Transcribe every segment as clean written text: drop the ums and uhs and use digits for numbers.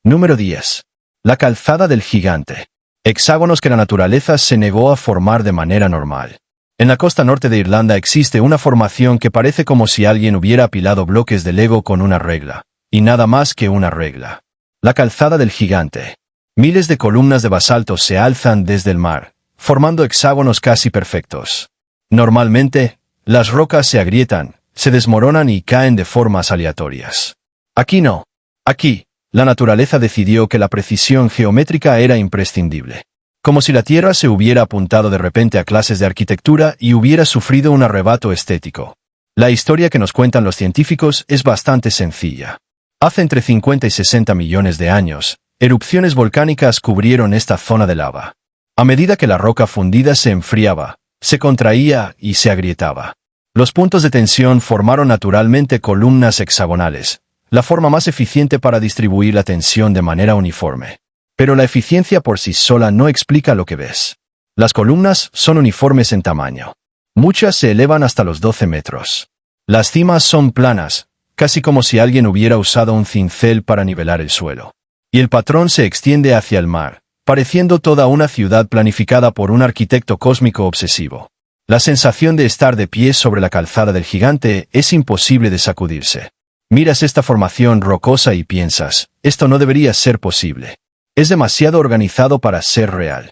Número 10. La calzada del gigante. Hexágonos que la naturaleza se negó a formar de manera normal. En la costa norte de Irlanda existe una formación que parece como si alguien hubiera apilado bloques de Lego con una regla, y nada más que una regla. La calzada del gigante. Miles de columnas de basalto se alzan desde el mar, formando hexágonos casi perfectos. Normalmente, las rocas se agrietan, se desmoronan y caen de formas aleatorias. Aquí no. Aquí, la naturaleza decidió que la precisión geométrica era imprescindible. Como si la Tierra se hubiera apuntado de repente a clases de arquitectura y hubiera sufrido un arrebato estético. La historia que nos cuentan los científicos es bastante sencilla. Hace entre 50 y 60 millones de años, erupciones volcánicas cubrieron esta zona de lava. A medida que la roca fundida se enfriaba, se contraía y se agrietaba. Los puntos de tensión formaron naturalmente columnas hexagonales, la forma más eficiente para distribuir la tensión de manera uniforme. Pero la eficiencia por sí sola no explica lo que ves. Las columnas son uniformes en tamaño. Muchas se elevan hasta los 12 metros. Las cimas son planas, casi como si alguien hubiera usado un cincel para nivelar el suelo. Y el patrón se extiende hacia el mar, pareciendo toda una ciudad planificada por un arquitecto cósmico obsesivo. La sensación de estar de pie sobre la calzada del gigante es imposible de sacudirse. Miras esta formación rocosa y piensas, esto no debería ser posible. Es demasiado organizado para ser real.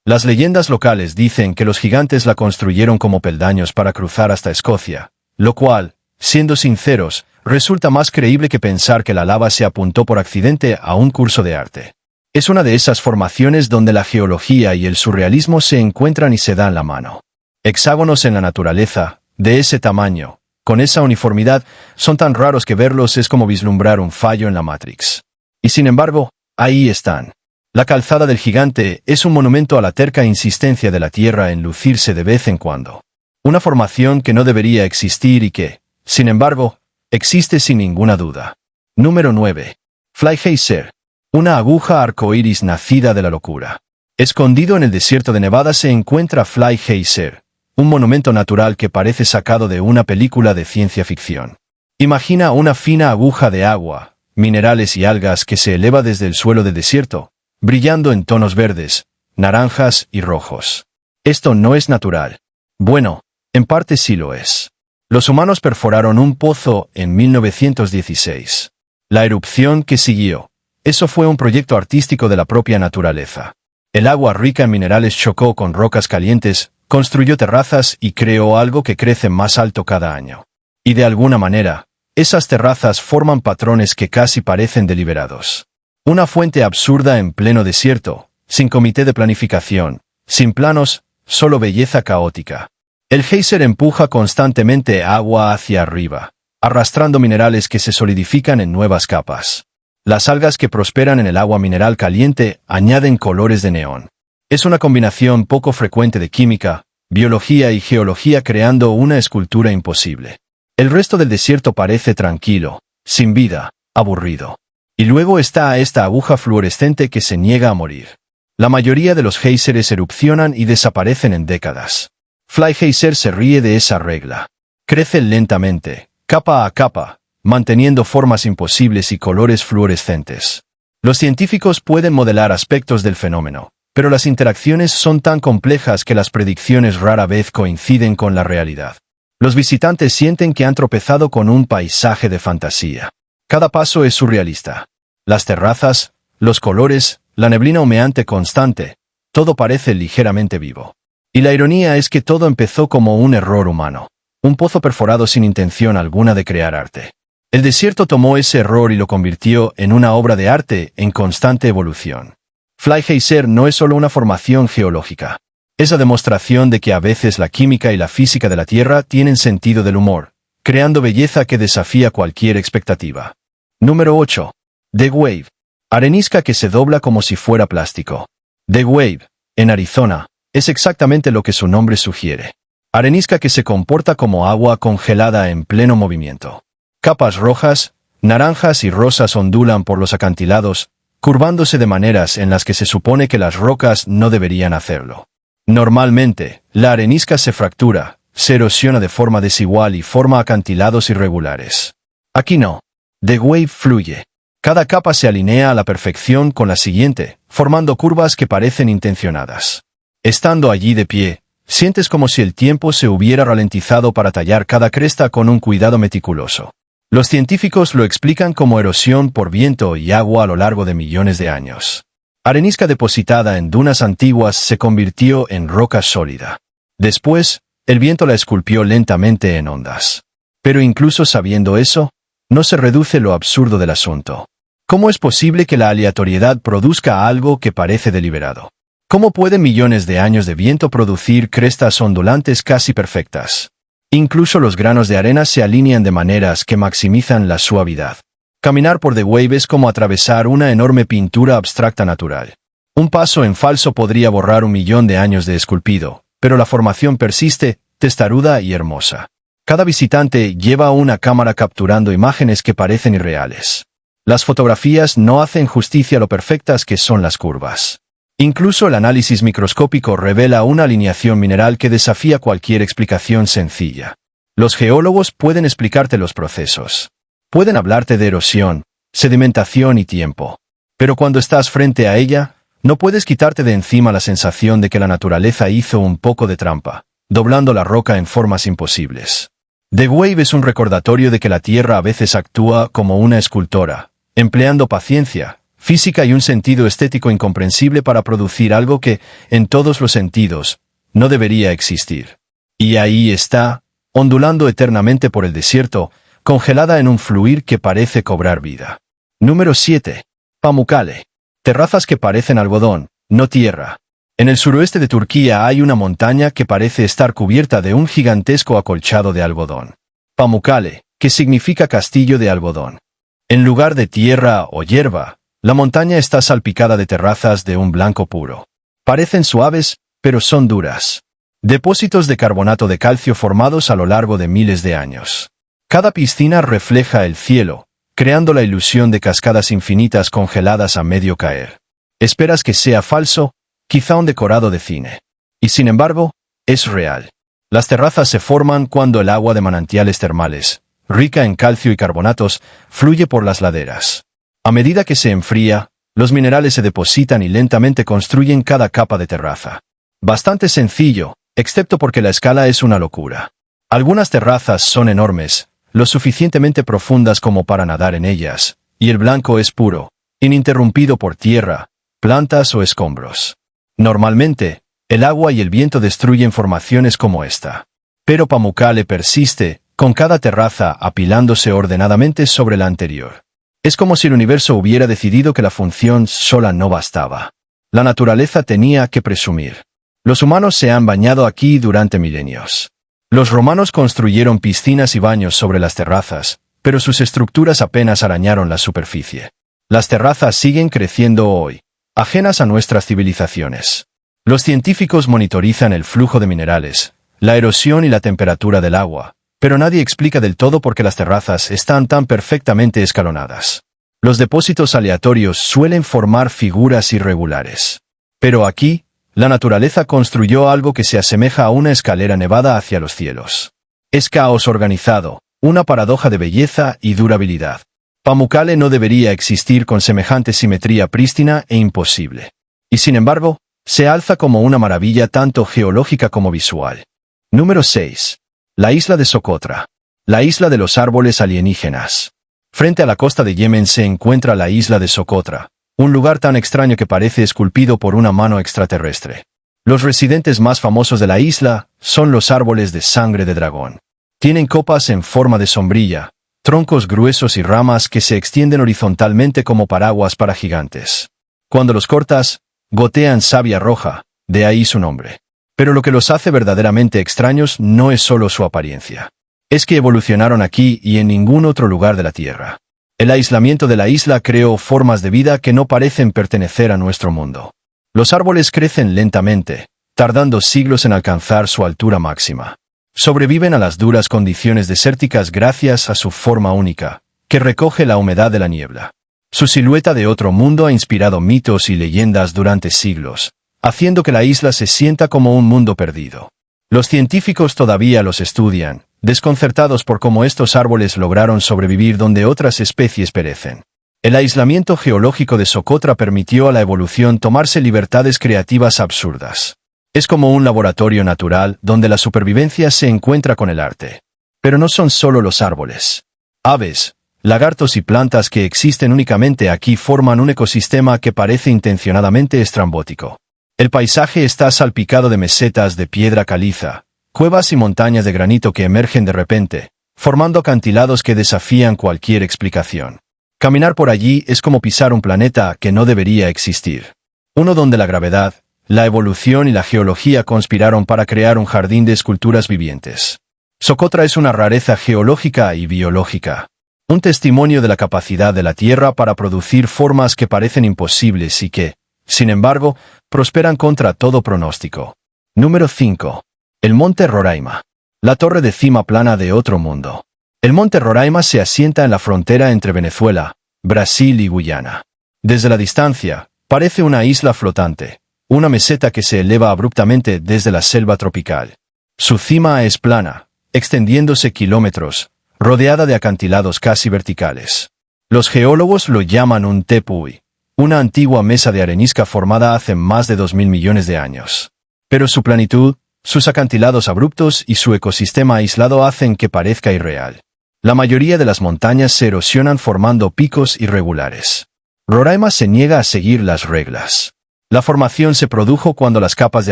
Las leyendas locales dicen que los gigantes la construyeron como peldaños para cruzar hasta Escocia, lo cual, siendo sinceros, resulta más creíble que pensar que la lava se apuntó por accidente a un curso de arte. Es una de esas formaciones donde la geología y el surrealismo se encuentran y se dan la mano. Hexágonos en la naturaleza, de ese tamaño, con esa uniformidad, son tan raros que verlos es como vislumbrar un fallo en la Matrix. Y sin embargo, ahí están. La calzada del gigante es un monumento a la terca insistencia de la Tierra en lucirse de vez en cuando. Una formación que no debería existir y que, sin embargo, existe sin ninguna duda. Número 9. Fly Geyser. Una aguja arcoíris nacida de la locura. Escondido en el desierto de Nevada se encuentra Fly Geyser, un monumento natural que parece sacado de una película de ciencia ficción. Imagina una fina aguja de agua, minerales y algas que se eleva desde el suelo del desierto, brillando en tonos verdes, naranjas y rojos. Esto no es natural. Bueno, en parte sí lo es. Los humanos perforaron un pozo en 1916. La erupción que siguió. Eso fue un proyecto artístico de la propia naturaleza. El agua rica en minerales chocó con rocas calientes, construyó terrazas y creó algo que crece más alto cada año. Y de alguna manera, esas terrazas forman patrones que casi parecen deliberados. Una fuente absurda en pleno desierto, sin comité de planificación, sin planos, solo belleza caótica. El geyser empuja constantemente agua hacia arriba, arrastrando minerales que se solidifican en nuevas capas. Las algas que prosperan en el agua mineral caliente añaden colores de neón. Es una combinación poco frecuente de química, biología y geología creando una escultura imposible. El resto del desierto parece tranquilo, sin vida, aburrido. Y luego está esta aguja fluorescente que se niega a morir. La mayoría de los géiseres erupcionan y desaparecen en décadas. Fly Geyser se ríe de esa regla. Crece lentamente, capa a capa, manteniendo formas imposibles y colores fluorescentes. Los científicos pueden modelar aspectos del fenómeno, pero las interacciones son tan complejas que las predicciones rara vez coinciden con la realidad. Los visitantes sienten que han tropezado con un paisaje de fantasía. Cada paso es surrealista. Las terrazas, los colores, la neblina humeante constante, todo parece ligeramente vivo. Y la ironía es que todo empezó como un error humano. Un pozo perforado sin intención alguna de crear arte. El desierto tomó ese error y lo convirtió en una obra de arte en constante evolución. Fly Geyser no es solo una formación geológica. Es la demostración de que a veces la química y la física de la Tierra tienen sentido del humor, creando belleza que desafía cualquier expectativa. Número 8. The Wave. Arenisca que se dobla como si fuera plástico. The Wave, en Arizona, es exactamente lo que su nombre sugiere. Arenisca que se comporta como agua congelada en pleno movimiento. Capas rojas, naranjas y rosas ondulan por los acantilados, curvándose de maneras en las que se supone que las rocas no deberían hacerlo. Normalmente, la arenisca se fractura, se erosiona de forma desigual y forma acantilados irregulares. Aquí no. The Wave fluye. Cada capa se alinea a la perfección con la siguiente, formando curvas que parecen intencionadas. Estando allí de pie, sientes como si el tiempo se hubiera ralentizado para tallar cada cresta con un cuidado meticuloso. Los científicos lo explican como erosión por viento y agua a lo largo de millones de años. Arenisca depositada en dunas antiguas se convirtió en roca sólida. Después, el viento la esculpió lentamente en ondas. Pero incluso sabiendo eso, no se reduce lo absurdo del asunto. ¿Cómo es posible que la aleatoriedad produzca algo que parece deliberado? ¿Cómo pueden millones de años de viento producir crestas ondulantes casi perfectas? Incluso los granos de arena se alinean de maneras que maximizan la suavidad. Caminar por The Wave es como atravesar una enorme pintura abstracta natural. Un paso en falso podría borrar 1.000.000 de años de esculpido, pero la formación persiste, testaruda y hermosa. Cada visitante lleva una cámara capturando imágenes que parecen irreales. Las fotografías no hacen justicia a lo perfectas que son las curvas. Incluso el análisis microscópico revela una alineación mineral que desafía cualquier explicación sencilla. Los geólogos pueden explicarte los procesos. Pueden hablarte de erosión, sedimentación y tiempo. Pero cuando estás frente a ella, no puedes quitarte de encima la sensación de que la naturaleza hizo un poco de trampa, doblando la roca en formas imposibles. The Wave es un recordatorio de que la Tierra a veces actúa como una escultora, empleando paciencia, física y un sentido estético incomprensible para producir algo que, en todos los sentidos, no debería existir. Y ahí está, ondulando eternamente por el desierto, congelada en un fluir que parece cobrar vida. Número 7. Pamukkale. Terrazas que parecen algodón, no tierra. En el suroeste de Turquía hay una montaña que parece estar cubierta de un gigantesco acolchado de algodón. Pamukkale, que significa castillo de algodón. En lugar de tierra o hierba, la montaña está salpicada de terrazas de un blanco puro. Parecen suaves, pero son duras. Depósitos de carbonato de calcio formados a lo largo de miles de años. Cada piscina refleja el cielo, creando la ilusión de cascadas infinitas congeladas a medio caer. Esperas que sea falso, quizá un decorado de cine. Y sin embargo, es real. Las terrazas se forman cuando el agua de manantiales termales, rica en calcio y carbonatos, fluye por las laderas. A medida que se enfría, los minerales se depositan y lentamente construyen cada capa de terraza. Bastante sencillo, excepto porque la escala es una locura. Algunas terrazas son enormes, lo suficientemente profundas como para nadar en ellas, y el blanco es puro, ininterrumpido por tierra, plantas o escombros. Normalmente, el agua y el viento destruyen formaciones como esta. Pero Pamukkale persiste, con cada terraza apilándose ordenadamente sobre la anterior. Es como si el universo hubiera decidido que la función sola no bastaba. La naturaleza tenía que presumir. Los humanos se han bañado aquí durante milenios. Los romanos construyeron piscinas y baños sobre las terrazas, pero sus estructuras apenas arañaron la superficie. Las terrazas siguen creciendo hoy, ajenas a nuestras civilizaciones. Los científicos monitorizan el flujo de minerales, la erosión y la temperatura del agua, pero nadie explica del todo por qué las terrazas están tan perfectamente escalonadas. Los depósitos aleatorios suelen formar figuras irregulares. Pero aquí, la naturaleza construyó algo que se asemeja a una escalera nevada hacia los cielos. Es caos organizado, una paradoja de belleza y durabilidad. Pamukkale no debería existir con semejante simetría prístina e imposible. Y sin embargo, se alza como una maravilla tanto geológica como visual. Número 6. La isla de Socotra. La isla de los árboles alienígenas. Frente a la costa de Yemen se encuentra la isla de Socotra, un lugar tan extraño que parece esculpido por una mano extraterrestre. Los residentes más famosos de la isla son los árboles de sangre de dragón. Tienen copas en forma de sombrilla, troncos gruesos y ramas que se extienden horizontalmente como paraguas para gigantes. Cuando los cortas, gotean savia roja, de ahí su nombre. Pero lo que los hace verdaderamente extraños no es solo su apariencia. Es que evolucionaron aquí y en ningún otro lugar de la Tierra. El aislamiento de la isla creó formas de vida que no parecen pertenecer a nuestro mundo. Los árboles crecen lentamente, tardando siglos en alcanzar su altura máxima. Sobreviven a las duras condiciones desérticas gracias a su forma única, que recoge la humedad de la niebla. Su silueta de otro mundo ha inspirado mitos y leyendas durante siglos, haciendo que la isla se sienta como un mundo perdido. Los científicos todavía los estudian, desconcertados por cómo estos árboles lograron sobrevivir donde otras especies perecen. El aislamiento geológico de Socotra permitió a la evolución tomarse libertades creativas absurdas. Es como un laboratorio natural donde la supervivencia se encuentra con el arte. Pero no son solo los árboles. Aves, lagartos y plantas que existen únicamente aquí forman un ecosistema que parece intencionadamente estrambótico. El paisaje está salpicado de mesetas de piedra caliza, cuevas y montañas de granito que emergen de repente, formando acantilados que desafían cualquier explicación. Caminar por allí es como pisar un planeta que no debería existir. Uno donde la gravedad, la evolución y la geología conspiraron para crear un jardín de esculturas vivientes. Socotra es una rareza geológica y biológica. Un testimonio de la capacidad de la Tierra para producir formas que parecen imposibles y que, sin embargo, prosperan contra todo pronóstico. Número 5. El Monte Roraima. La torre de cima plana de otro mundo. El Monte Roraima se asienta en la frontera entre Venezuela, Brasil y Guyana. Desde la distancia, parece una isla flotante, una meseta que se eleva abruptamente desde la selva tropical. Su cima es plana, extendiéndose kilómetros, rodeada de acantilados casi verticales. Los geólogos lo llaman un tepuy, una antigua mesa de arenisca formada hace más de 2000 millones de años. Pero su planitud, sus acantilados abruptos y su ecosistema aislado hacen que parezca irreal. La mayoría de las montañas se erosionan formando picos irregulares. Roraima se niega a seguir las reglas. La formación se produjo cuando las capas de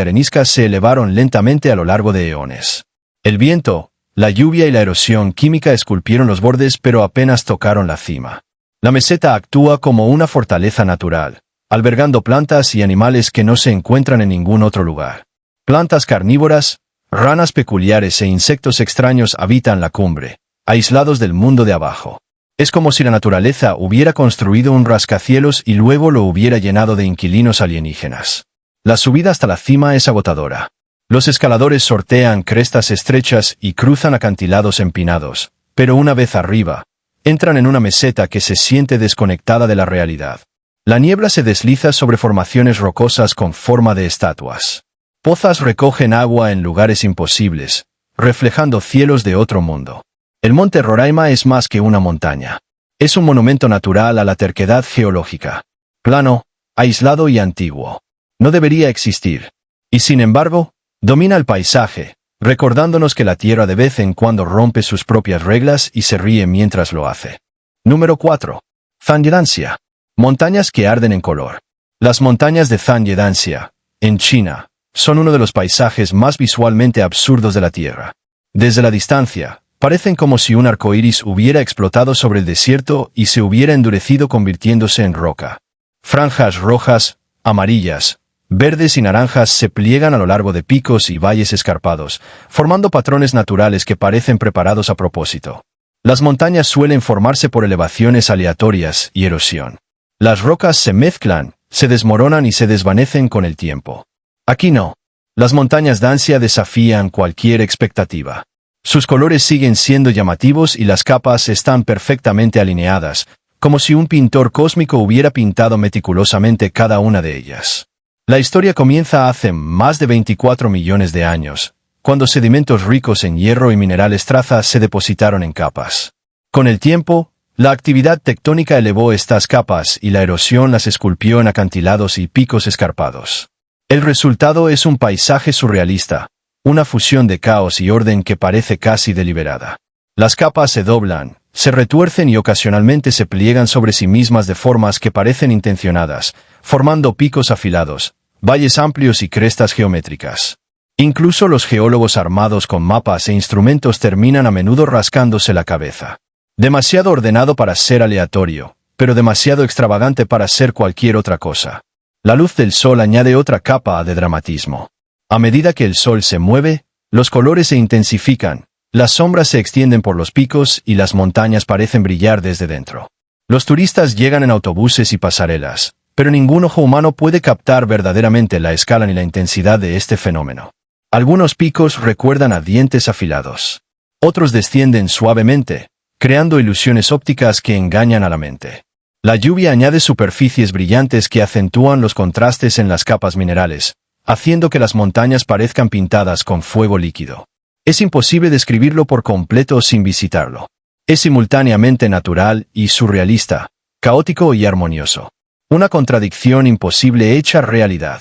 arenisca se elevaron lentamente a lo largo de eones. El viento, la lluvia y la erosión química esculpieron los bordes pero apenas tocaron la cima. La meseta actúa como una fortaleza natural, albergando plantas y animales que no se encuentran en ningún otro lugar. Plantas carnívoras, ranas peculiares e insectos extraños habitan la cumbre, aislados del mundo de abajo. Es como si la naturaleza hubiera construido un rascacielos y luego lo hubiera llenado de inquilinos alienígenas. La subida hasta la cima es agotadora. Los escaladores sortean crestas estrechas y cruzan acantilados empinados, pero una vez arriba, entran en una meseta que se siente desconectada de la realidad. La niebla se desliza sobre formaciones rocosas con forma de estatuas. Pozas recogen agua en lugares imposibles, reflejando cielos de otro mundo. El Monte Roraima es más que una montaña. Es un monumento natural a la terquedad geológica. Plano, aislado y antiguo. No debería existir. Y sin embargo, domina el paisaje, recordándonos que la Tierra de vez en cuando rompe sus propias reglas y se ríe mientras lo hace. Número 4. Zhangyedanxia. Montañas que arden en color. Las montañas de Zhangyedanxia, en China, son uno de los paisajes más visualmente absurdos de la Tierra. Desde la distancia, parecen como si un arco iris hubiera explotado sobre el desierto y se hubiera endurecido convirtiéndose en roca. Franjas rojas, amarillas, verdes y naranjas se pliegan a lo largo de picos y valles escarpados, formando patrones naturales que parecen preparados a propósito. Las montañas suelen formarse por elevaciones aleatorias y erosión. Las rocas se mezclan, se desmoronan y se desvanecen con el tiempo. Aquí no. Las montañas Danxia desafían cualquier expectativa. Sus colores siguen siendo llamativos y las capas están perfectamente alineadas, como si un pintor cósmico hubiera pintado meticulosamente cada una de ellas. La historia comienza hace más de 24 millones de años, cuando sedimentos ricos en hierro y minerales traza se depositaron en capas. Con el tiempo, la actividad tectónica elevó estas capas y la erosión las esculpió en acantilados y picos escarpados. El resultado es un paisaje surrealista, una fusión de caos y orden que parece casi deliberada. Las capas se doblan, se retuercen y ocasionalmente se pliegan sobre sí mismas de formas que parecen intencionadas, formando picos afilados, valles amplios y crestas geométricas. Incluso los geólogos armados con mapas e instrumentos terminan a menudo rascándose la cabeza. Demasiado ordenado para ser aleatorio, pero demasiado extravagante para ser cualquier otra cosa. La luz del sol añade otra capa de dramatismo. A medida que el sol se mueve, los colores se intensifican, las sombras se extienden por los picos y las montañas parecen brillar desde dentro. Los turistas llegan en autobuses y pasarelas, pero ningún ojo humano puede captar verdaderamente la escala ni la intensidad de este fenómeno. Algunos picos recuerdan a dientes afilados. Otros descienden suavemente, creando ilusiones ópticas que engañan a la mente. La lluvia añade superficies brillantes que acentúan los contrastes en las capas minerales, haciendo que las montañas parezcan pintadas con fuego líquido. Es imposible describirlo por completo sin visitarlo. Es simultáneamente natural y surrealista, caótico y armonioso. Una contradicción imposible hecha realidad.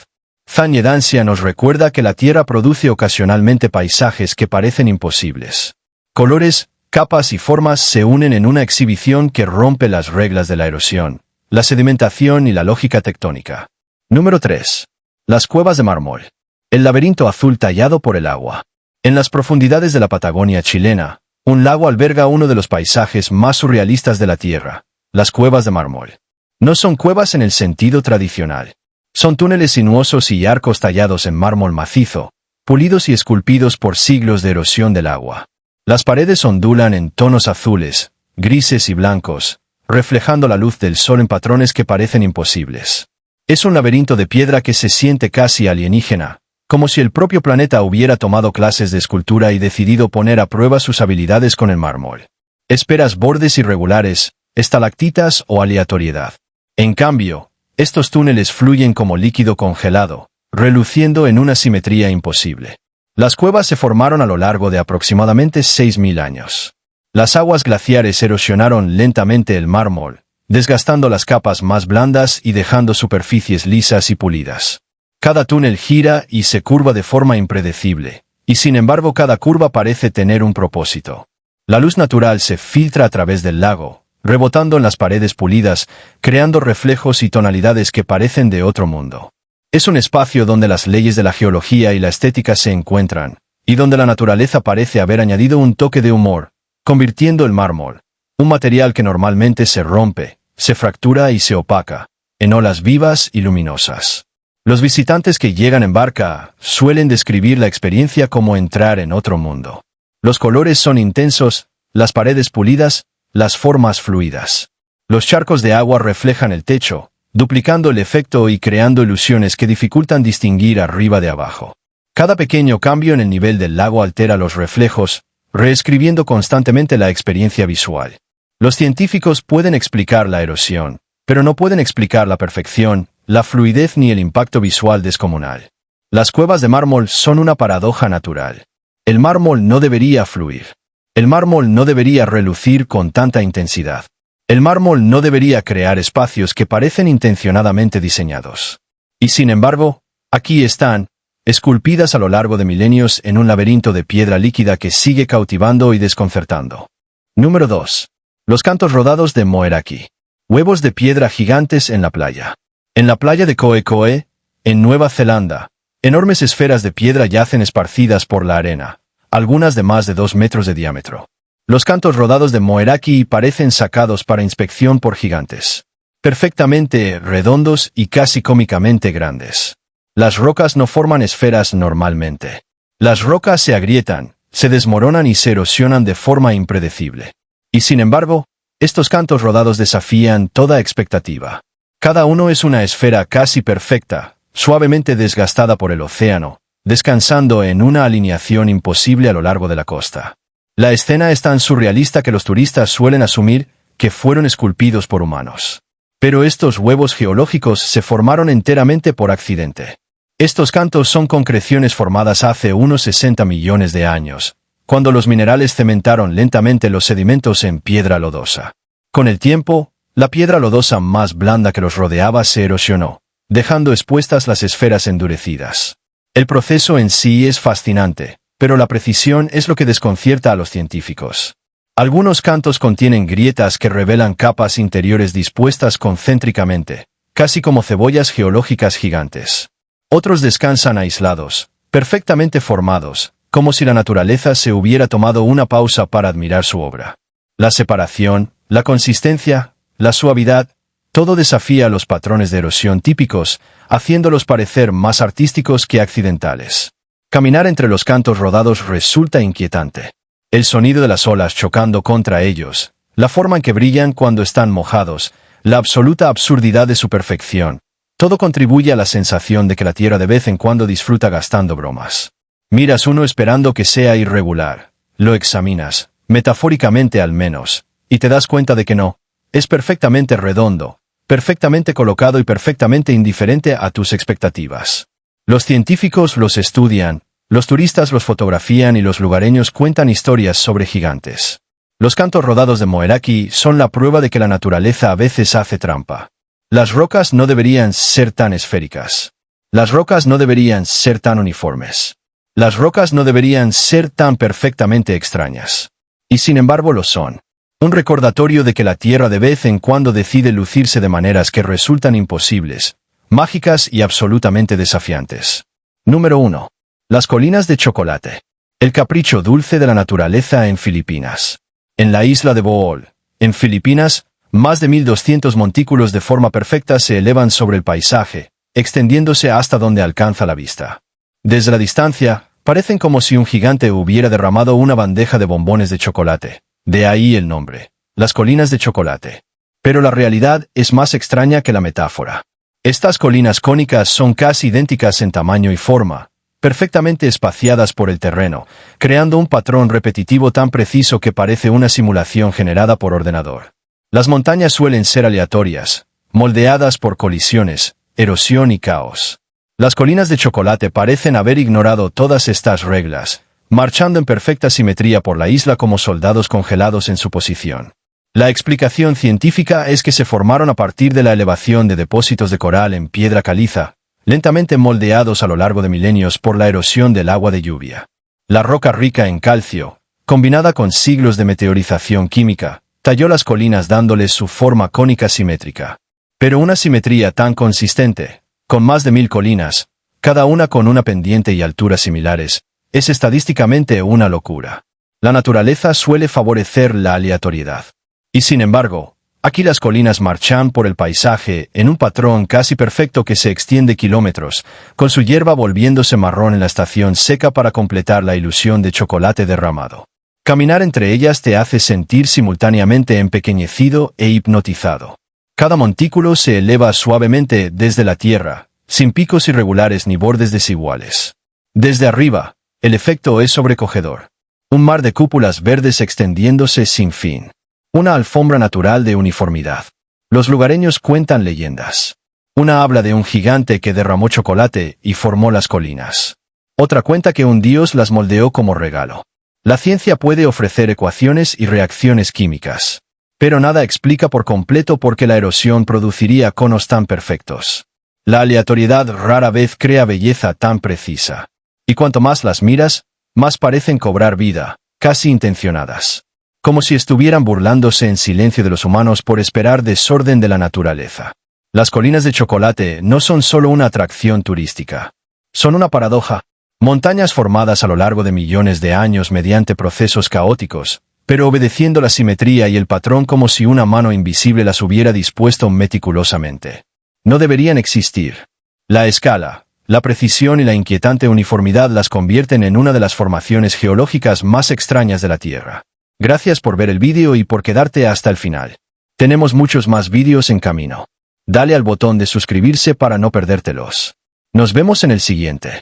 Zhangye nos recuerda que la Tierra produce ocasionalmente paisajes que parecen imposibles. Colores, capas y formas se unen en una exhibición que rompe las reglas de la erosión, la sedimentación y la lógica tectónica. Número 3. Las cuevas de mármol. El laberinto azul tallado por el agua. En las profundidades de la Patagonia chilena, un lago alberga uno de los paisajes más surrealistas de la Tierra, las cuevas de mármol. No son cuevas en el sentido tradicional. Son túneles sinuosos y arcos tallados en mármol macizo, pulidos y esculpidos por siglos de erosión del agua. Las paredes ondulan en tonos azules, grises y blancos, reflejando la luz del sol en patrones que parecen imposibles. Es un laberinto de piedra que se siente casi alienígena, como si el propio planeta hubiera tomado clases de escultura y decidido poner a prueba sus habilidades con el mármol. Esperas bordes irregulares, estalactitas o aleatoriedad. En cambio, estos túneles fluyen como líquido congelado, reluciendo en una simetría imposible. Las cuevas se formaron a lo largo de aproximadamente 6.000 años. Las aguas glaciares erosionaron lentamente el mármol, desgastando las capas más blandas y dejando superficies lisas y pulidas. Cada túnel gira y se curva de forma impredecible, y sin embargo cada curva parece tener un propósito. La luz natural se filtra a través del lago, rebotando en las paredes pulidas, creando reflejos y tonalidades que parecen de otro mundo. Es un espacio donde las leyes de la geología y la estética se encuentran, y donde la naturaleza parece haber añadido un toque de humor, convirtiendo el mármol, un material que normalmente se rompe, se fractura y se opaca, en olas vivas y luminosas. Los visitantes que llegan en barca suelen describir la experiencia como entrar en otro mundo. Los colores son intensos, las paredes pulidas, las formas fluidas. Los charcos de agua reflejan el techo, duplicando el efecto y creando ilusiones que dificultan distinguir arriba de abajo. Cada pequeño cambio en el nivel del lago altera los reflejos, reescribiendo constantemente la experiencia visual. Los científicos pueden explicar la erosión, pero no pueden explicar la perfección, la fluidez ni el impacto visual descomunal. Las cuevas de mármol son una paradoja natural. El mármol no debería fluir. El mármol no debería relucir con tanta intensidad. El mármol no debería crear espacios que parecen intencionadamente diseñados. Y sin embargo, aquí están, esculpidas a lo largo de milenios en un laberinto de piedra líquida que sigue cautivando y desconcertando. Número 2. Los cantos rodados de Moeraki. Huevos de piedra gigantes en la playa. En la playa de Koe Koe, en Nueva Zelanda, enormes esferas de piedra yacen esparcidas por la arena, algunas de más de 2 metros de diámetro. Los cantos rodados de Moeraki parecen sacados para inspección por gigantes. Perfectamente redondos y casi cómicamente grandes. Las rocas no forman esferas normalmente. Las rocas se agrietan, se desmoronan y se erosionan de forma impredecible. Y sin embargo, estos cantos rodados desafían toda expectativa. Cada uno es una esfera casi perfecta, suavemente desgastada por el océano, descansando en una alineación imposible a lo largo de la costa. La escena es tan surrealista que los turistas suelen asumir que fueron esculpidos por humanos. Pero estos huevos geológicos se formaron enteramente por accidente. Estos cantos son concreciones formadas hace unos 60 millones de años, cuando los minerales cementaron lentamente los sedimentos en piedra lodosa. Con el tiempo, la piedra lodosa más blanda que los rodeaba se erosionó, dejando expuestas las esferas endurecidas. El proceso en sí es fascinante, pero la precisión es lo que desconcierta a los científicos. Algunos cantos contienen grietas que revelan capas interiores dispuestas concéntricamente, casi como cebollas geológicas gigantes. Otros descansan aislados, perfectamente formados, como si la naturaleza se hubiera tomado una pausa para admirar su obra. La separación, la consistencia, la suavidad, todo desafía los patrones de erosión típicos, haciéndolos parecer más artísticos que accidentales. Caminar entre los cantos rodados resulta inquietante. El sonido de las olas chocando contra ellos, la forma en que brillan cuando están mojados, la absoluta absurdidad de su perfección, todo contribuye a la sensación de que la Tierra de vez en cuando disfruta gastando bromas. Miras uno esperando que sea irregular, lo examinas, metafóricamente al menos, y te das cuenta de que no, es perfectamente redondo, perfectamente colocado y perfectamente indiferente a tus expectativas. Los científicos los estudian, los turistas los fotografían y los lugareños cuentan historias sobre gigantes. Los cantos rodados de Moeraki son la prueba de que la naturaleza a veces hace trampa. Las rocas no deberían ser tan esféricas. Las rocas no deberían ser tan uniformes. Las rocas no deberían ser tan perfectamente extrañas. Y sin embargo lo son. Un recordatorio de que la Tierra de vez en cuando decide lucirse de maneras que resultan imposibles, mágicas y absolutamente desafiantes. Número 1. Las colinas de chocolate. El capricho dulce de la naturaleza en Filipinas. En la isla de Bohol, en Filipinas, más de 1200 montículos de forma perfecta se elevan sobre el paisaje, extendiéndose hasta donde alcanza la vista. Desde la distancia, parecen como si un gigante hubiera derramado una bandeja de bombones de chocolate. De ahí el nombre, las colinas de chocolate. Pero la realidad es más extraña que la metáfora. Estas colinas cónicas son casi idénticas en tamaño y forma, perfectamente espaciadas por el terreno, creando un patrón repetitivo tan preciso que parece una simulación generada por ordenador. Las montañas suelen ser aleatorias, moldeadas por colisiones, erosión y caos. Las colinas de chocolate parecen haber ignorado todas estas reglas, marchando en perfecta simetría por la isla como soldados congelados en su posición. La explicación científica es que se formaron a partir de la elevación de depósitos de coral en piedra caliza, lentamente moldeados a lo largo de milenios por la erosión del agua de lluvia. La roca rica en calcio, combinada con siglos de meteorización química, talló las colinas dándoles su forma cónica simétrica. Pero una simetría tan consistente, con más de 1000 colinas, cada una con una pendiente y altura similares, es estadísticamente una locura. La naturaleza suele favorecer la aleatoriedad. Y sin embargo, aquí las colinas marchan por el paisaje en un patrón casi perfecto que se extiende kilómetros, con su hierba volviéndose marrón en la estación seca para completar la ilusión de chocolate derramado. Caminar entre ellas te hace sentir simultáneamente empequeñecido e hipnotizado. Cada montículo se eleva suavemente desde la tierra, sin picos irregulares ni bordes desiguales. Desde arriba, el efecto es sobrecogedor. Un mar de cúpulas verdes extendiéndose sin fin. Una alfombra natural de uniformidad. Los lugareños cuentan leyendas. Una habla de un gigante que derramó chocolate y formó las colinas. Otra cuenta que un dios las moldeó como regalo. La ciencia puede ofrecer ecuaciones y reacciones químicas. Pero nada explica por completo por qué la erosión produciría conos tan perfectos. La aleatoriedad rara vez crea belleza tan precisa. Y cuanto más las miras, más parecen cobrar vida, casi intencionadas. Como si estuvieran burlándose en silencio de los humanos por esperar desorden de la naturaleza. Las colinas de chocolate no son solo una atracción turística. Son una paradoja. Montañas formadas a lo largo de millones de años mediante procesos caóticos, pero obedeciendo la simetría y el patrón como si una mano invisible las hubiera dispuesto meticulosamente. No deberían existir. La escala, la precisión y la inquietante uniformidad las convierten en una de las formaciones geológicas más extrañas de la Tierra. Gracias por ver el vídeo y por quedarte hasta el final. Tenemos muchos más vídeos en camino. Dale al botón de suscribirse para no perdértelos. Nos vemos en el siguiente.